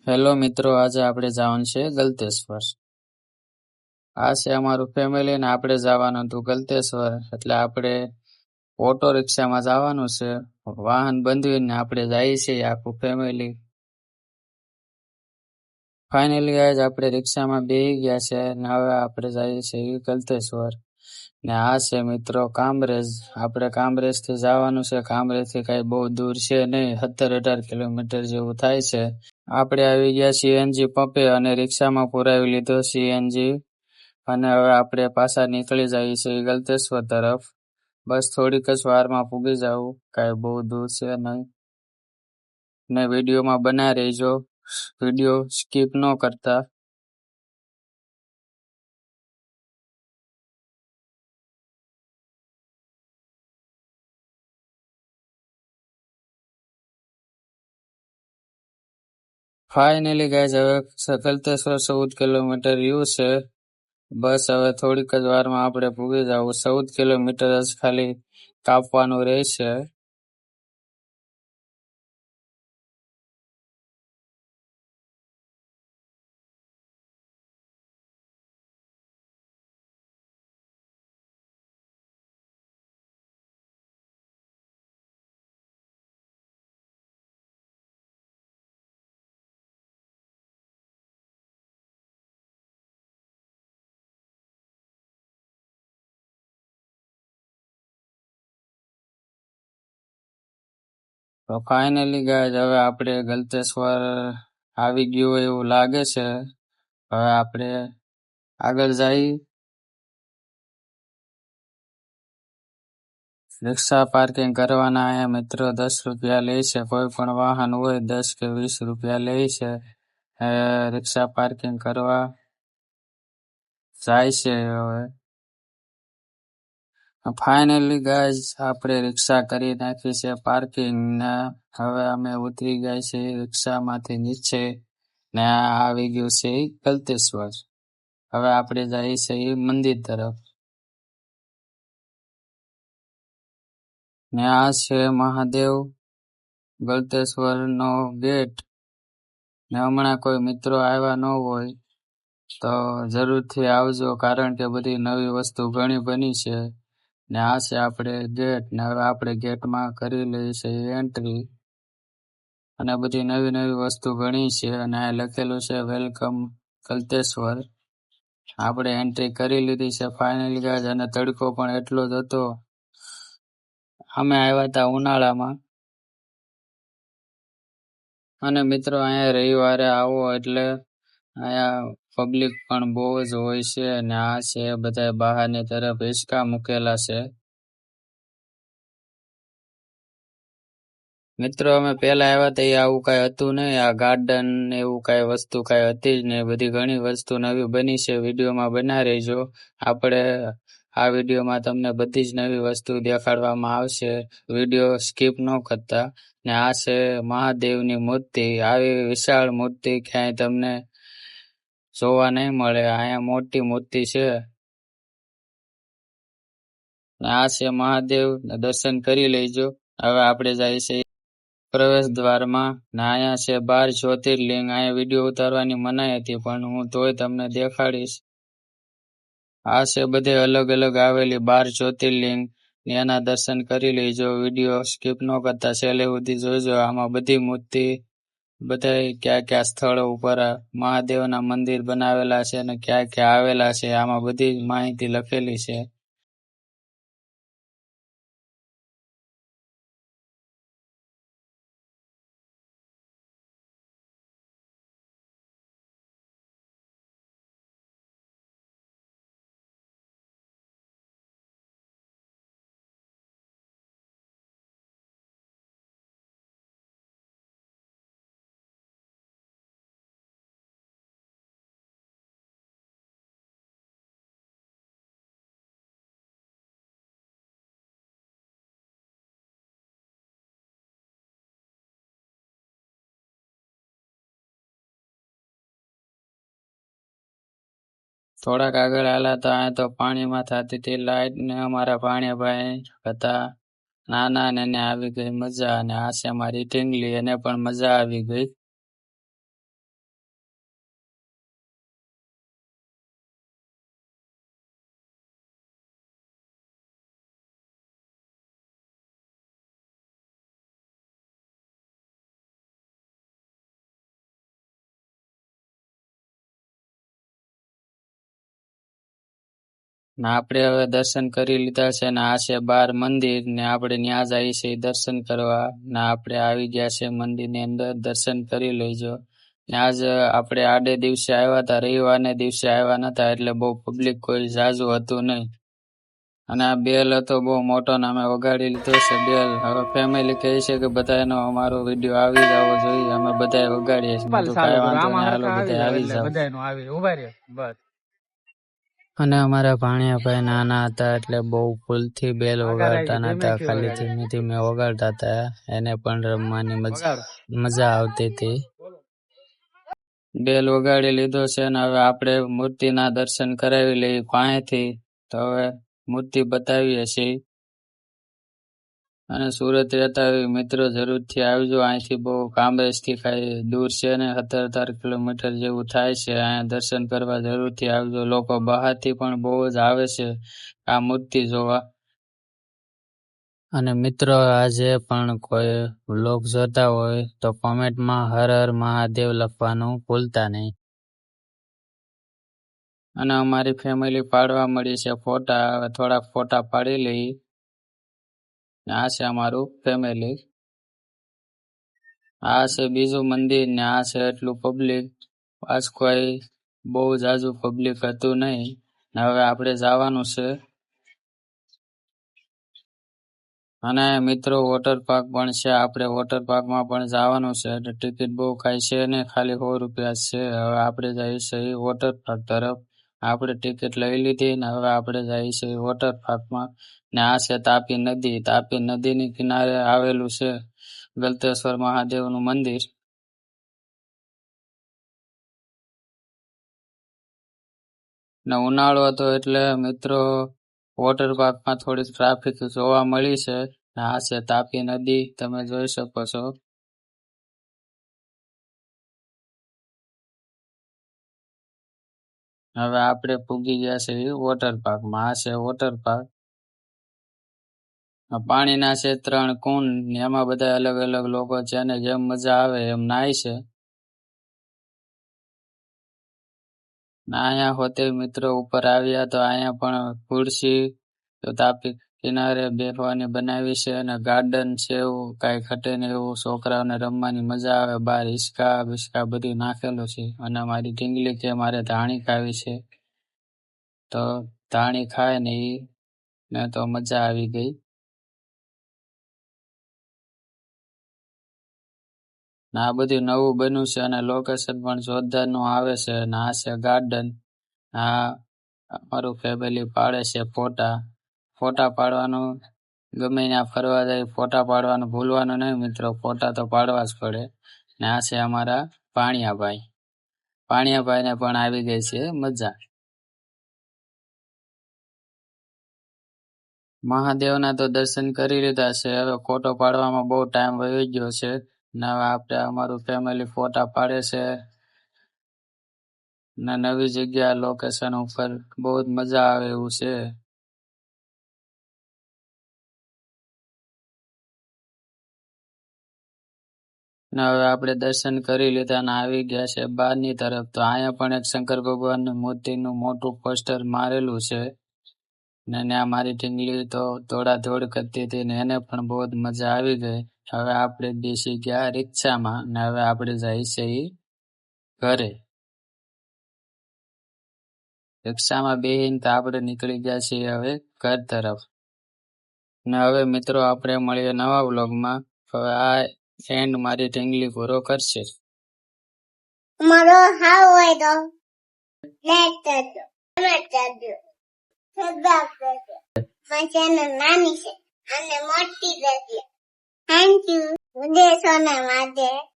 Hello મિત્રો, આજે આપણે જવાનું છે ગલતેશ્વર. આ છે અમારું ફેમિલી ને આપણે જવાનું હતું ગલતેશ્વર. એટલે આપણે ઓટો રિક્ષામાં જવાનું છે. વાહન બંધવીને આપણે જઈએ છીએ આખું ફેમિલી. ફાઇનલી આજ આપણે રિક્ષામાં બેસી ગયા છે ને હવે આપણે જઈએ છીએ ગલતેશ્વર. ને આ છે મિત્રો કામરેજ. આપણે કામરેજ થી જવાનું છે. કામરેજ થી કઈ બહુ દૂર છે નહીં, 17-18 કિલોમીટર જેવું થાય છે. આપણે આવી ગયા સીએનજી પંપે અને રિક્ષામાં પુરાવી લીધો સીએનજી અને હવે આપણે પાછા નીકળી જઈએ છીએ ગલતેશ્વર તરફ. બસ થોડીક જ વારમાં પૂગી જવું, કાંઈ બહુ દૂર છે નહીં. ને વિડીયોમાં બનાવી રહેજો, વિડીયો સ્કીપ ન કરતા. ફાઇનલી ગાઈઝ હવે ગલતેશ્વર 14 કિલોમીટર રહ્યું છે. બસ હવે થોડીક જ વારમાં આપણે પૂગી જવું. 14 કિલોમીટર જ ખાલી કાપવાનું રહેશે. તો ફાઇનલી ગાઈઝ હવે આપણે ગલતેશ્વર આવી ગયું એવું લાગે છે. હવે આપણે આગળ જઈ. રિક્ષા પાર્કિંગ કરવાના અહીંયા મિત્રો 10 રૂપિયા લે છે. કોઈ પણ વાહન હોય 10 કે 20 રૂપિયા લે છે. રિક્ષા પાર્કિંગ કરવા જાય છે. હવે ફાઇનલી ગાઈઝ આપણે રિક્ષા કરી નાખી છે પાર્કિંગ ને હવે અમે ઉતરી ગયા છીએ રિક્ષામાંથી નીચે ને આવી ગયું છે ગલતેશ્વર. હવે આપણે જઈએ છીએ મંદિર તરફ. ને આ છે મહાદેવ ગલતેશ્વર નો ગેટ. ને હમણાં કોઈ મિત્રો આવ્યા ન હોય તો જરૂરથી આવજો, કારણ કે બધી નવી વસ્તુ ઘણી બની છે. ને આ છે આપણે ગેટ ને હવે આપણે ગેટમાં કરી લઈએ છીએ એન્ટ્રી અને બધી નવી નવી વસ્તુ ઘણી છે અને આ લખેલું છે વેલકમ ગલતેશ્વર. આપણે એન્ટ્રી કરી લીધી છે ફાઇનલી ગાઈઝ. અને તડકો પણ એટલો જ હતો. અમે આવ્યા હતા ઉનાળામાં. અને મિત્રો અહીંયા રવિવારે આવો એટલે અહીંયા પબ્લિક પણ બહુ જ હોય છે. અને આ છે બધા બહારની તરફ હિંચકા મૂકેલા છે. મિત્રો અમે પેલા આવ્યા હતા આવું કઈ હતું નહીં. આ ગાર્ડન એવું કઈ વસ્તુ કઈ હતી જ નહીં. બધી ઘણી વસ્તુ નવી બની છે. વિડીયોમાં બનાવી રહેજો. આપણે આ વિડીયોમાં તમને બધી જ નવી વસ્તુ દેખાડવામાં આવશે. વિડીયો સ્કીપ ન કરતા. ને આ છે મહાદેવની મૂર્તિ. આવી વિશાળ મૂર્તિ ક્યાંય તમને જોવા નહીં મળે. અહીંયા મોટી મૂર્તિ છે. ને આ છે મહાદેવ. દર્શન કરી લેજો. હવે આપણે જઈએ છીએ પ્રવેશ દ્વારમાં. ને અહીંયા છે 12 જ્યોતિર્લિંગ. અહીંયા વિડીયો ઉતારવાની મનાઈ હતી પણ હું તોય તમને દેખાડીશ. આ છે બધે અલગ અલગ આવેલી 12 જ્યોતિર્લિંગ. એના દર્શન કરી લેજો. વિડીયો સ્કીપ ન કરતા છેલ્લે સુધી જોજો. આમાં બધી મૂર્તિ બધા ક્યાં ક્યાં સ્થળો ઉપર મહાદેવના મંદિર બનાવેલા છે અને ક્યાં ક્યાં આવેલા છે આમાં બધી માહિતી લખેલી છે. થોડાક આગળ આલા તો અહીંયા તો પાણીમાં થતી હતી લાઈટ ને અમારા ભાણિયાભાઈ હતા નાના ને એને આવી ગઈ મજા. અને આ છે અમારી ટીંગલી, એને પણ મજા આવી ગઈ. ને આપણે હવે દર્શન કરી લીધા છે ને આ છે બાર મંદિર ને આપણે ન્યા જઈએ છીએ દર્શન કરવા ને આપણે આવી ગયા છે મંદિરની અંદર દર્શન કરી લેજો ને આજ આપણે આડે દિવસે આવ્યા હતા રવિવારને દિવસે આવ્યા નતા એટલે બહુ પબ્લિક કોઈ ઝાઝુ હતું નહીં અને આ બેલ હતો બહુ મોટો ને અમે વગાડી લીધો છે બેલ હવે ફેમિલી કહે છે કે બધાનો અમારો વિડીયો આવી જવો જોઈએ અમે બધા વગાડીએ છીએ તો કાંઈ વાંધો નહીં હાલો બધા આવી જાવ અને અમારા ભાણિયાભાઈ નાના હતા એટલે બહુ ફૂલથી બેલ વગાડતા નતા ખાલી ધીમે ધીમે વગાડતા હતા એને પણ રમવાની મજા આવતી હતી બેલ વગાડી લીધો છે ને હવે આપણે મૂર્તિના દર્શન કરાવી લઈએ પાસેથી તો હવે મૂર્તિ બતાવીએ છીએ અને સુરત રહેતા મિત્રો જરૂરથી આવજો અહીંથી બહુ કામરેજથી કઈ દૂર છે ને 17 કિલોમીટર જેવું થાય છે અહીંયા દર્શન કરવા જરૂરથી આવજો લોકો બહારથી પણ બહુ જ આવે છે આ મૂર્તિ જોવા અને મિત્રો આજે પણ કોઈ વ્લોગ જોતા હોય તો કોમેન્ટમાં હર હર મહાદેવ લખવાનું ભૂલતા નહીં અને અમારી ફેમિલી પાડવા મળી છે ફોટા હવે થોડાક ફોટા પાડી લઈ આ છે અમારું ફેમિલી આ છે બીજું મંદિર ને આ છે એટલું પબ્લિક આજ કોઈ બહુ જાજુ પબ્લિક હતું નહીં હવે આપણે જવાનું છે અને મિત્રો વોટર પાર્ક પણ છે આપણે વોટર પાર્કમાં પણ જવાનું છે એટલે ટિકિટ બહુ કાંઈ છે ને ખાલી 100 રૂપિયા છે હવે આપણે જઈએ છીએ વોટર પાર્ક તરફ આપણે ટિકિટ લઈ લીધી ને હવે આપણે જઈએ છીએ વોટર પાર્કમાં ને આ છે તાપી નદીની કિનારે આવેલું છે ગલતેશ્વર મહાદેવનું મંદિર ને ઉનાળો હતો એટલે મિત્રો વોટર પાર્કમાં થોડી ટ્રાફિક જોવા મળી છે ને આ છે તાપી નદી તમે જોઈ શકો છો હવે આપણે પૂગી ગયા છે વોટર પાર્કમાં આ છે વોટર પાર્ક પાણીના છે 3 કુંડ એમાં બધા અલગ અલગ લોકો છે અને જેમ મજા આવે એમ નાય છે અહીંયા હોતે મિત્રો ઉપર આવ્યા તો અહીંયા પણ ખુરશી તો તાપી કિનારે બેસવાની બનાવી છે અને ગાર્ડન છે એવું કાંઈ ઘટે ને એવું છોકરાઓને રમવાની મજા આવે બહાર હિસકા બિસ્કા બધું નાખેલું છે અને મારી ઢીંગલી કે મારે ધાણી ખાવી છે તો ધાણી ખાય ને ને તો મજા આવી ગઈ ને આ બધું નવું બન્યું છે અને લોકેશન પણ જોરદાર નું આવે છે અને આ છે ગાર્ડન આ અમારું ફેમિલી પાડે છે ફોટા પાડવાનું ગમે ત્યાં ફરવા જાય ફોટા પાડવાનું ભૂલવાનું નહીં મિત્રો ફોટા તો પાડવા જ પડે ને આ છે અમારા પાણિયાભાઈને પણ આવી ગઈ છે મજા મહાદેવના તો દર્શન કરી લીધા છે હવે ફોટો પાડવામાં બહુ ટાઈમ વહી ગયો છે ને હવે આપણે અમારું ફેમિલી ફોટા પાડે છે ને નવી જગ્યા લોકેશન ઉપર બહુ જ મજા આવે એવું છે ને હવે આપણે દર્શન કરી લીધા ને આવી ગયા છે બહારની તરફ તો અહીંયા પણ એક શંકર ભગવાનની મૂર્તિનું મોટું પોસ્ટર મારેલું છે ને ત્યાં મારી ઢીંગલી તો દોડાદોડ કરતી હતી ને એને પણ બહુ જ મજા આવી ગઈ હવે આપણે બેસી ગયા રિક્ષામાં ને હવે આપણે જઈએ છીએ ઘરે રિક્ષામાં બેહીને તો આપણે નીકળી ગયા છીએ હવે ઘર તરફ ને હવે મિત્રો આપણે મળીએ નવા વ્લોગમાં હવે આ એન્ડ મારી ઢીંગલી પૂરો કરશે મારો હાવ હોય તો લાઈક કરજો કમેન્ટ કરજો સબસ્ક્રાઇબ કરજો મારી ચેનલ નાની છે અને મોટી કરજો થેન્ક યુ જય સોના માટે